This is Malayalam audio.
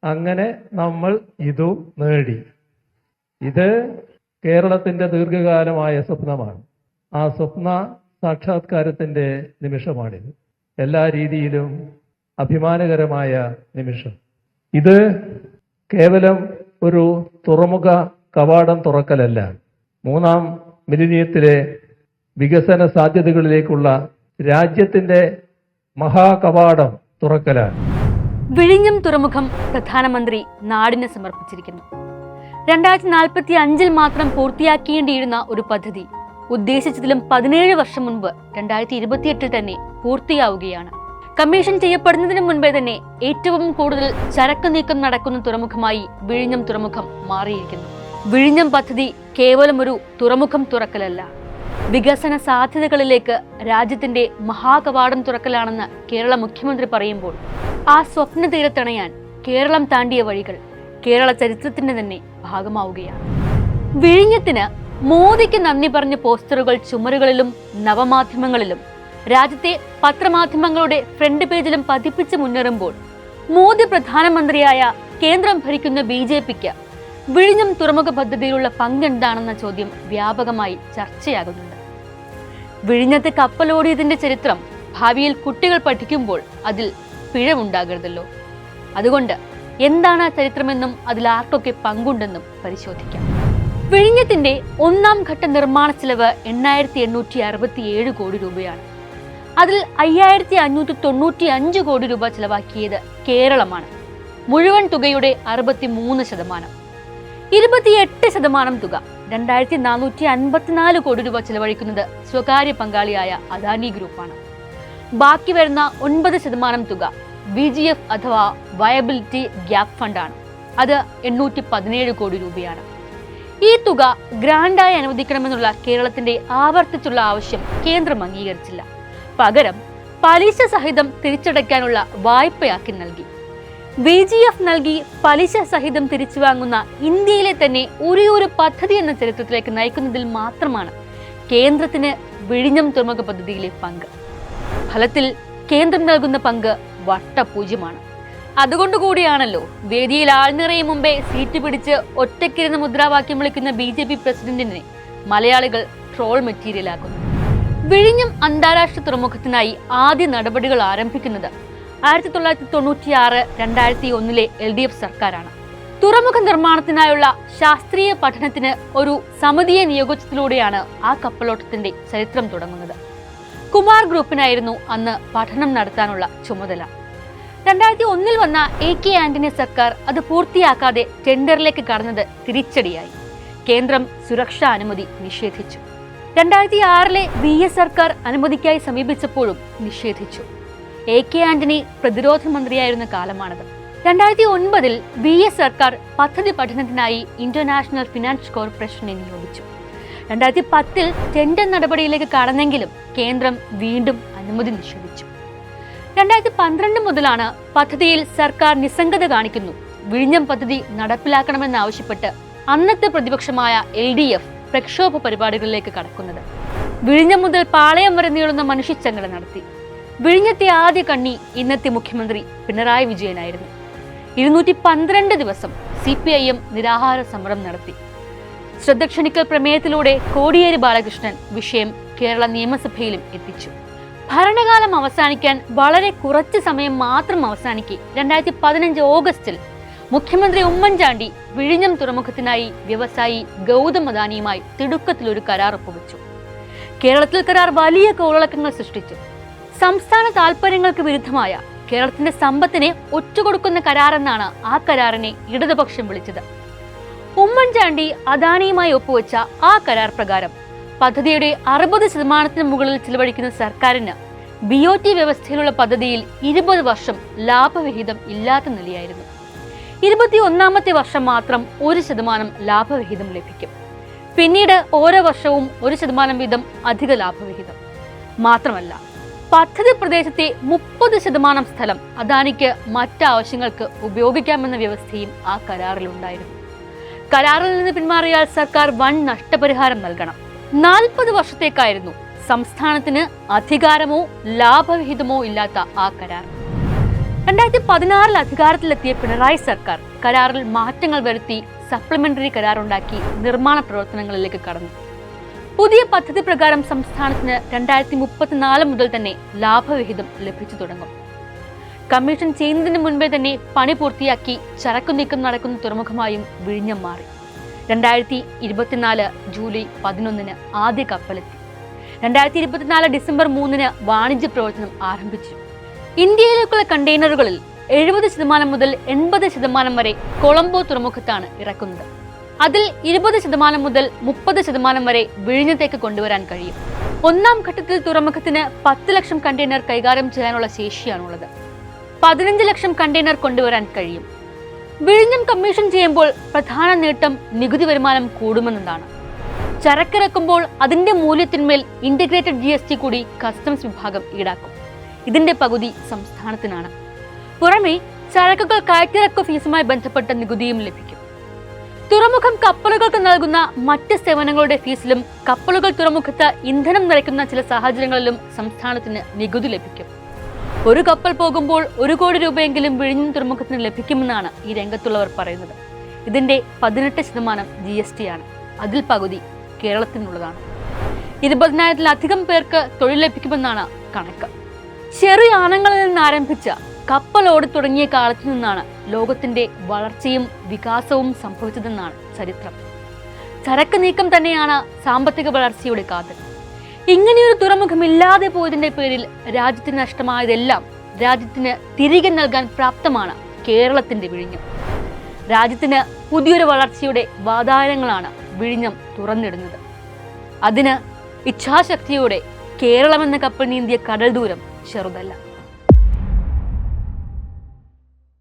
അങ്ങനെ നമ്മൾ ഇതും നേടി. ഇത് കേരളത്തിന്റെ ദീർഘകാലമായ സ്വപ്നമാണ്. ആ സ്വപ്ന സാക്ഷാത്കാരത്തിന്റെ നിമിഷമാണിത്. എല്ലാ രീതിയിലും അഭിമാനകരമായ നിമിഷം. ഇത് കേവലം ഒരു തുറമുഖ കവാടം തുറക്കലല്ല, മൂന്നാം മിലിനിയത്തിലെ വികസന സാധ്യതകളിലേക്കുള്ള രാജ്യത്തിന്റെ മഹാകവാടം തുറക്കലാണ്. വിഴിഞ്ഞം തുറമുഖം പ്രധാനമന്ത്രി നാടിന് സമർപ്പിച്ചിരിക്കുന്നു. 2045 മാത്രം പൂർത്തിയാക്കേണ്ടിയിരുന്ന ഒരു പദ്ധതി ഉദ്ദേശിച്ചതിലും 17 വർഷം മുൻപ് 2028 തന്നെ പൂർത്തിയാവുകയാണ്. കമ്മീഷൻ ചെയ്യപ്പെടുന്നതിന് മുൻപേ തന്നെ ഏറ്റവും കൂടുതൽ ചരക്ക് നീക്കം നടക്കുന്ന തുറമുഖമായി വിഴിഞ്ഞം തുറമുഖം മാറിയിരിക്കുന്നു. വിഴിഞ്ഞം പദ്ധതി കേവലം ഒരു തുറമുഖം തുറക്കലല്ല, വികസന സാധ്യതകളിലേക്ക് രാജ്യത്തിന്റെ മഹാകവാടം തുറക്കലാണെന്ന് കേരള മുഖ്യമന്ത്രി പറയുമ്പോൾ ആ സ്വപ്ന തീരത്തണയാൻ കേരളം താണ്ടിയ വഴികൾ കേരള ചരിത്രത്തിന്റെ തന്നെ ഭാഗമാവുകയാണ്. വിഴിഞ്ഞത്തിന് മോദിക്ക് നന്ദി പറഞ്ഞ പോസ്റ്ററുകൾ ചുമരുകളിലും നവമാധ്യമങ്ങളിലും രാജ്യത്തെ പത്രമാധ്യമങ്ങളുടെ ഫ്രണ്ട് പേജിലും പതിപ്പിച്ച് മുന്നേറുമ്പോൾ മോദി പ്രധാനമന്ത്രിയായ കേന്ദ്രം ഭരിക്കുന്ന BJPക്ക് വിഴിഞ്ഞം തുറമുഖ പദ്ധതിയിലുള്ള പങ്കെന്താണെന്ന ചോദ്യം വ്യാപകമായി ചർച്ചയാകുന്നുണ്ട്. വിഴിഞ്ഞത്ത് കപ്പലോടിയതിന്റെ ചരിത്രം ഭാവിയിൽ കുട്ടികൾ പഠിക്കുമ്പോൾ അതിൽ പിഴവുണ്ടാകരുതല്ലോ. അതുകൊണ്ട് എന്താണ് ആ ചരിത്രമെന്നും അതിൽ ആർക്കൊക്കെ പങ്കുണ്ടെന്നും പരിശോധിക്കാം. വിഴിഞ്ഞത്തിന്റെ ഒന്നാം ഘട്ട നിർമ്മാണ ചെലവ് 8,867 കോടി രൂപയാണ്. അതിൽ 5,595 കോടി രൂപ ചെലവാക്കിയത് കേരളമാണ്. മുഴുവൻ തുകയുടെ 63%. 28% തുക 2,454 കോടി രൂപ ചെലവഴിക്കുന്നത് സ്വകാര്യ പങ്കാളിയായ അദാനി ഗ്രൂപ്പാണ്. ബാക്കി വരുന്ന 9% തുക VGF അഥവാ വയബിലിറ്റി ഗ്യാപ് ഫണ്ടാണ്. അത് 817 കോടി രൂപയാണ്. ഈ തുക ഗ്രാൻഡായി അനുവദിക്കണമെന്നുള്ള കേരളത്തിന്റെ ആവർത്തിച്ചുള്ള ആവശ്യം കേന്ദ്രം അംഗീകരിച്ചില്ല. പകരം പലിശ സഹിതം തിരിച്ചടയ്ക്കാനുള്ള വായ്പയാക്കി നൽകി. VGF നൽകി പലിശ സഹിതം തിരിച്ചു വാങ്ങുന്ന ഇന്ത്യയിലെ തന്നെ ഒരു പദ്ധതി എന്ന ചരിത്രത്തിലേക്ക് നയിക്കുന്നതിൽ മാത്രമാണ് കേന്ദ്രത്തിന് വിഴിഞ്ഞം തുറമുഖ പദ്ധതിയിലെ പങ്ക്. ഫലത്തിൽ കേന്ദ്രം നൽകുന്ന പങ്ക് വട്ടപൂജ്യമാണ്. അതുകൊണ്ടുകൂടിയാണല്ലോ വേദിയിൽ ആൾനിറയും മുമ്പേ സീറ്റ് പിടിച്ച് ഒറ്റക്കിരുന്ന് മുദ്രാവാക്യം വിളിക്കുന്ന BJP പ്രസിഡന്റിനെ മലയാളികൾ ട്രോൾ മെറ്റീരിയലാക്കുന്നു. വിഴിഞ്ഞം അന്താരാഷ്ട്ര തുറമുഖത്തിനായി ആദ്യ നടപടികൾ ആരംഭിക്കുന്നത് 1996-2001 LDF സർക്കാരാണ്. തുറമുഖ നിർമ്മാണത്തിനായുള്ള ശാസ്ത്രീയ പഠനത്തിന് ഒരു സമിതിയെ നിയോഗിച്ചതിലൂടെയാണ് ആ കപ്പലോട്ടത്തിന്റെ ചരിത്രം തുടങ്ങുന്നത്. കുമാർ ഗ്രൂപ്പിനായിരുന്നു അന്ന് പഠനം നടത്താനുള്ള ചുമതല. 2001 വന്ന AK ആന്റണി സർക്കാർ അത് പൂർത്തിയാക്കാതെ ടെൻഡറിലേക്ക് കടന്നത് തിരിച്ചടിയായി. കേന്ദ്രം സുരക്ഷാ അനുമതി നിഷേധിച്ചു. 2006 VS സർക്കാർ അനുമതിക്കായി സമീപിച്ചപ്പോഴും നിഷേധിച്ചു. AK ആന്റണി പ്രതിരോധ മന്ത്രിയായിരുന്ന കാലമാണത്. 2009 VS സർക്കാർ പദ്ധതി പഠനത്തിനായി ഇന്റർനാഷണൽ ഫിനാൻസ് കോർപ്പറേഷനെ നിയോഗിച്ചു. 2010 ടെൻഡർ നടപടിയിലേക്ക് കടന്നെങ്കിലും കേന്ദ്രം വീണ്ടും അനുമതി നിഷേധിച്ചു. 2012 മുതലാണ് പദ്ധതിയിൽ സർക്കാർ നിസ്സംഗത കാണിക്കുന്നു, വിഴിഞ്ഞം പദ്ധതി നടപ്പിലാക്കണമെന്നാവശ്യപ്പെട്ട് അന്നത്തെ പ്രതിപക്ഷമായ LDF പ്രക്ഷോഭ പരിപാടികളിലേക്ക് കടക്കുന്നത്. വിഴിഞ്ഞം മുതൽ പാളയം വരെ നീളുന്ന മനുഷ്യച്ചങ്ങല നടത്തി. വിഴിഞ്ഞത്തെ ആദ്യ കണ്ണി ഇന്നത്തെ മുഖ്യമന്ത്രി പിണറായി വിജയനായിരുന്നു. 212 ദിവസം CPIM നിരാഹാര സമരം നടത്തി. ശ്രദ്ധ ക്ഷണിക്കൽ പ്രമേയത്തിലൂടെ കോടിയേരി ബാലകൃഷ്ണൻ വിഷയം കേരള നിയമസഭയിലും എത്തിച്ചു. ഭരണകാലം അവസാനിക്കാൻ വളരെ കുറച്ച് സമയം മാത്രം അവസാനിക്കെ 2015 ഓഗസ്റ്റിൽ മുഖ്യമന്ത്രി ഉമ്മൻചാണ്ടി വിഴിഞ്ഞം തുറമുഖത്തിനായി വ്യവസായി ഗൗതം അദാനിയുമായി തിടുക്കത്തിലൊരു കരാർ ഒപ്പുവെച്ചു. കേരളത്തിൽ കരാർ വലിയ കോളിളക്കങ്ങൾ സൃഷ്ടിച്ചു. സംസ്ഥാന താൽപര്യങ്ങൾക്ക് വിരുദ്ധമായ കേരളത്തിന്റെ സമ്പത്തിനെ ഒറ്റുകൊടുക്കുന്ന കരാറെന്നാണ് ആ കരാറിനെ ഇടതുപക്ഷം വിളിച്ചത്. ഉമ്മൻചാണ്ടി അദാനിയുമായി ഒപ്പുവെച്ച ആ കരാർ പ്രകാരം പദ്ധതിയുടെ 60% മുകളിൽ ചിലവഴിക്കുന്ന സർക്കാരിന് BOT വ്യവസ്ഥയിലുള്ള പദ്ധതിയിൽ 20 വർഷം ലാഭവിഹിതം ഇല്ലാത്ത നിലയായിരുന്നു. 21ാമത്തെ വർഷം മാത്രം 1% ലാഭവിഹിതം ലഭിക്കും. പിന്നീട് ഓരോ വർഷവും 1% വീതം അധിക ലാഭവിഹിതം. മാത്രമല്ല, പദ്ധതി പ്രദേശത്തെ 30% സ്ഥലം അദാനിക്ക് മറ്റാവശ്യങ്ങൾക്ക് ഉപയോഗിക്കാമെന്ന വ്യവസ്ഥയും ആ കരാറിലുണ്ടായിരുന്നു. കരാറിൽ നിന്ന് പിന്മാറിയാൽ സർക്കാർ വൻ നഷ്ടപരിഹാരം നൽകണം. 40 വർഷത്തേക്കായിരുന്നു സംസ്ഥാനത്തിന് അധികാരമോ ലാഭവിഹിതമോ ഇല്ലാത്ത ആ കരാർ. 2016 അധികാരത്തിലെത്തിയ പിണറായി സർക്കാർ കരാറിൽ മാറ്റങ്ങൾ വരുത്തി സപ്ലിമെന്ററി കരാറുണ്ടാക്കി നിർമ്മാണ പ്രവർത്തനങ്ങളിലേക്ക് കടന്നു. പുതിയ പദ്ധതി പ്രകാരം സംസ്ഥാനത്തിന് 2034 മുതൽ തന്നെ ലാഭവിഹിതം ലഭിച്ചു തുടങ്ങും. കമ്മീഷൻ ചെയ്യുന്നതിന് മുൻപേ തന്നെ പണി പൂർത്തിയാക്കി ചരക്കു നീക്കം നടക്കുന്ന തുറമുഖമായും വിഴിഞ്ഞം മാറി. 2024 ജൂലൈ 11 ആദ്യ കപ്പലെത്തി. 2024 ഡിസംബർ 3 വാണിജ്യ പ്രവർത്തനം ആരംഭിച്ചു. ഇന്ത്യയിലേക്കുള്ള കണ്ടെയ്നറുകളിൽ 70% മുതൽ 80% വരെ കൊളംബോ തുറമുഖത്താണ് ഇറക്കുന്നത്. അതിൽ 20% മുതൽ 30% വരെ വിഴിഞ്ഞത്തേക്ക് കൊണ്ടുവരാൻ കഴിയും. ഒന്നാം ഘട്ടത്തിൽ തുറമുഖത്തിന് 10 ലക്ഷം കണ്ടെയ്നർ കൈകാര്യം ചെയ്യാനുള്ള ശേഷിയാണുള്ളത്. 15 ലക്ഷം കണ്ടെയ്നർ കൊണ്ടുവരാൻ കഴിയും. വിഴിഞ്ഞം കമ്മീഷൻ ചെയ്യുമ്പോൾ പ്രധാന നേട്ടം നികുതി വരുമാനം കൂടുമെന്നതാണ്. ചരക്കിറക്കുമ്പോൾ അതിന്റെ മൂല്യത്തിന്മേൽ ഇന്റഗ്രേറ്റഡ് GST കൂടി കസ്റ്റംസ് വിഭാഗം ഈടാക്കും. ഇതിന്റെ പകുതി സംസ്ഥാനത്തിനാണ്. പുറമെ ചരക്കുകൾ കയറ്റിറക്കു ഫീസുമായി ബന്ധപ്പെട്ട നികുതിയും ലഭിക്കും. തുറമുഖം കപ്പലുകൾക്ക് നൽകുന്ന മറ്റ് സേവനങ്ങളുടെ ഫീസിലും കപ്പലുകൾ തുറമുഖത്ത് ഇന്ധനം നിറയ്ക്കുന്ന ചില സാഹചര്യങ്ങളിലും സംസ്ഥാനത്തിന് നികുതി ലഭിക്കും. ഒരു കപ്പൽ പോകുമ്പോൾ 1 കോടി രൂപയെങ്കിലും വിഴിഞ്ഞം തുറമുഖത്തിന് ലഭിക്കുമെന്നാണ് ഈ രംഗത്തുള്ളവർ പറയുന്നത്. ഇതിന്റെ 18% GST ആണ്. അതിൽ പകുതി കേരളത്തിനുള്ളതാണ്. 20,000-ലധികം പേർക്ക് തൊഴിൽ ലഭിക്കുമെന്നാണ് കണക്ക്. ചെറുയാനങ്ങളിൽ നിന്ന് ആരംഭിച്ച കപ്പൽ ഓടി തുടങ്ങിയ കാലത്തു നിന്നാണ് ലോകത്തിന്റെ വളർച്ചയും വികാസവും സംഭവിച്ചതെന്നാണ് ചരിത്രം. ചരക്ക് നീക്കം തന്നെയാണ് സാമ്പത്തിക വളർച്ചയുടെ കാതൽ. ഇങ്ങനെയൊരു തുറമുഖം ഇല്ലാതെ പോയതിന്റെ പേരിൽ രാജ്യത്തിന് നഷ്ടമായതെല്ലാം രാജ്യത്തിന് തിരികെ നൽകാൻ പ്രാപ്തമാണ് കേരളത്തിന്റെ വിഴിഞ്ഞം. രാജ്യത്തിന് പുതിയൊരു വളർച്ചയുടെ വാതായനങ്ങളാണ് വിഴിഞ്ഞം തുറന്നിടുന്നത്. അതിന് ഇച്ഛാശക്തിയോടെ കേരളമെന്ന കപ്പൽ നീന്തിയ കടൽ ദൂരം ചെറുതല്ല.